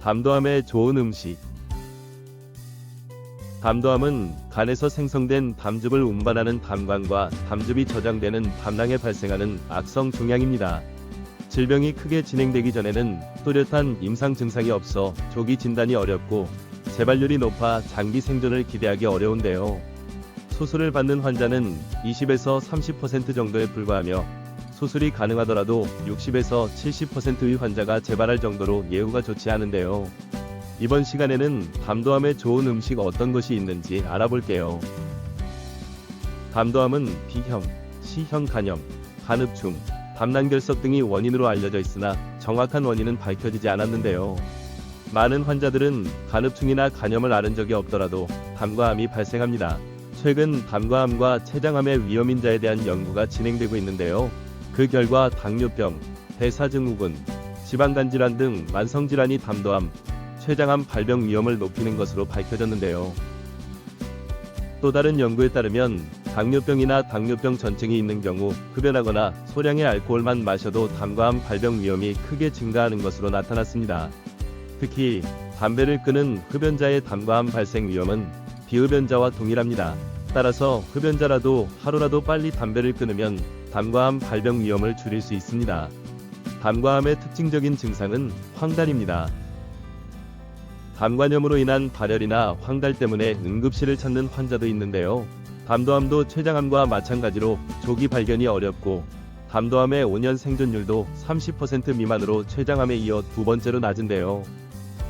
담도암에 좋은 음식. 담도암은 간에서 생성된 담즙을 운반하는 담관과 담즙이 저장되는 담낭에 발생하는 악성 종양입니다. 질병이 크게 진행되기 전에는 뚜렷한 임상 증상이 없어 조기 진단이 어렵고 재발률이 높아 장기 생존을 기대하기 어려운데요. 수술을 받는 환자는 20에서 30% 정도에 불과하며 수술이 가능하더라도 60에서 70%의 환자가 재발할 정도로 예후가 좋지 않은데요. 이번 시간에는 담도암에 좋은 음식 어떤 것이 있는지 알아볼게요. 담도암은 B형, C형 간염, 간흡충, 담낭결석 등이 원인으로 알려져 있으나 정확한 원인은 밝혀지지 않았는데요. 많은 환자들은 간흡충이나 간염을 앓은 적이 없더라도 담과 암이 발생합니다. 최근 담과 암과 췌장암의 위험인자에 대한 연구가 진행되고 있는데요. 그 결과 당뇨병, 대사증후군, 지방간질환 등 만성질환이 담도암, 췌장암 발병 위험을 높이는 것으로 밝혀졌는데요. 또 다른 연구에 따르면 당뇨병이나 당뇨병 전증이 있는 경우 흡연하거나 소량의 알코올만 마셔도 담과 암 발병 위험이 크게 증가하는 것으로 나타났습니다. 특히 담배를 끊은 흡연자의 담과 암 발생 위험은 비흡연자와 동일합니다. 따라서 흡연자라도 하루라도 빨리 담배를 끊으면 담과암 발병 위험을 줄일 수 있습니다. 담과암의 특징적인 증상은 황달입니다. 담관염으로 인한 발열이나 황달 때문에 응급실을 찾는 환자도 있는데요. 담도암도 췌장암과 마찬가지로 조기 발견이 어렵고 담도암의 5년 생존율도 30% 미만으로 췌장암에 이어 두 번째로 낮은데요.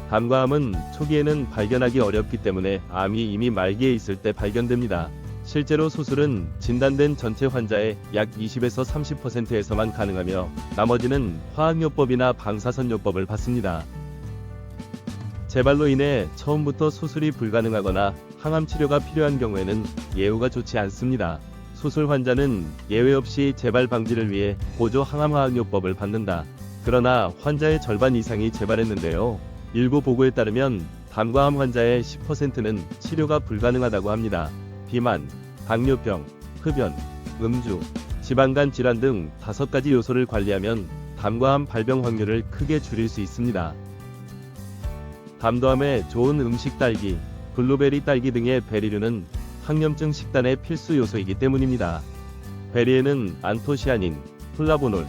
담과암은 초기에는 발견하기 어렵기 때문에 암이 이미 말기에 있을 때 발견됩니다. 실제로 수술은 진단된 전체 환자의 약 20에서 30%에서만 가능하며 나머지는 화학요법이나 방사선요법을 받습니다. 재발로 인해 처음부터 수술이 불가능하거나 항암 치료가 필요한 경우에는 예후가 좋지 않습니다. 수술 환자는 예외 없이 재발 방지를 위해 보조 항암화학요법을 받는다. 그러나 환자의 절반 이상이 재발했는데요. 일부 보고에 따르면 담과암 환자의 10%는 치료가 불가능하다고 합니다. 비만, 당뇨병, 흡연, 음주, 지방간 질환 등 5가지 요소를 관리하면 담과암 발병 확률을 크게 줄일 수 있습니다. 담도암에 좋은 음식 딸기, 블루베리 딸기 등의 베리류는 항염증 식단의 필수 요소이기 때문입니다. 베리에는 안토시아닌, 플라보놀,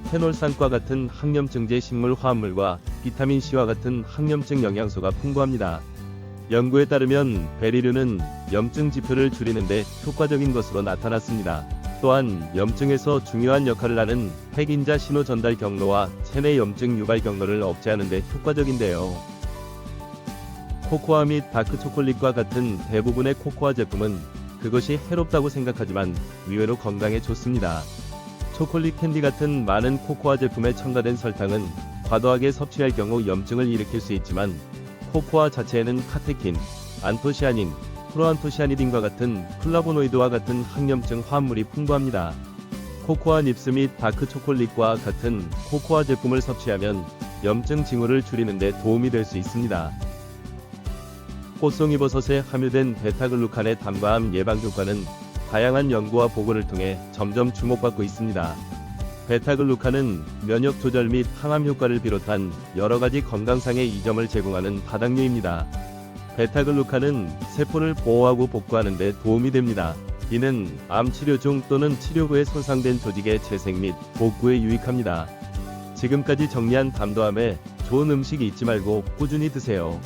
페놀산과 같은 항염증제 식물 화합물과 비타민C와 같은 항염증 영양소가 풍부합니다. 연구에 따르면 베리류는 염증 지표를 줄이는데 효과적인 것으로 나타났습니다. 또한 염증에서 중요한 역할을 하는 핵인자 신호 전달 경로와 체내 염증 유발 경로를 억제하는 데 효과적인데요. 코코아 및 다크 초콜릿과 같은 대부분의 코코아 제품은 그것이 해롭다고 생각하지만 의외로 건강에 좋습니다. 초콜릿 캔디 같은 많은 코코아 제품에 첨가된 설탕은 과도하게 섭취할 경우 염증을 일으킬 수 있지만 코코아 자체에는 카테킨, 안토시아닌, 프로안토시아니딘과 같은 플라보노이드와 같은 항염증 화합물이 풍부합니다. 코코아 닙스 및 다크 초콜릿과 같은 코코아 제품을 섭취하면 염증 징후를 줄이는 데 도움이 될 수 있습니다. 꽃송이버섯에 함유된 베타글루칸의 담과암 예방 효과는 다양한 연구와 보고를 통해 점점 주목받고 있습니다. 베타글루칸은 면역 조절 및 항암 효과를 비롯한 여러가지 건강상의 이점을 제공하는 다당류입니다. 베타글루칸은 세포를 보호하고 복구하는 데 도움이 됩니다. 이는 암 치료 중 또는 치료 후에 손상된 조직의 재생 및 복구에 유익합니다. 지금까지 정리한 담도암에 좋은 음식 잊지 말고 꾸준히 드세요.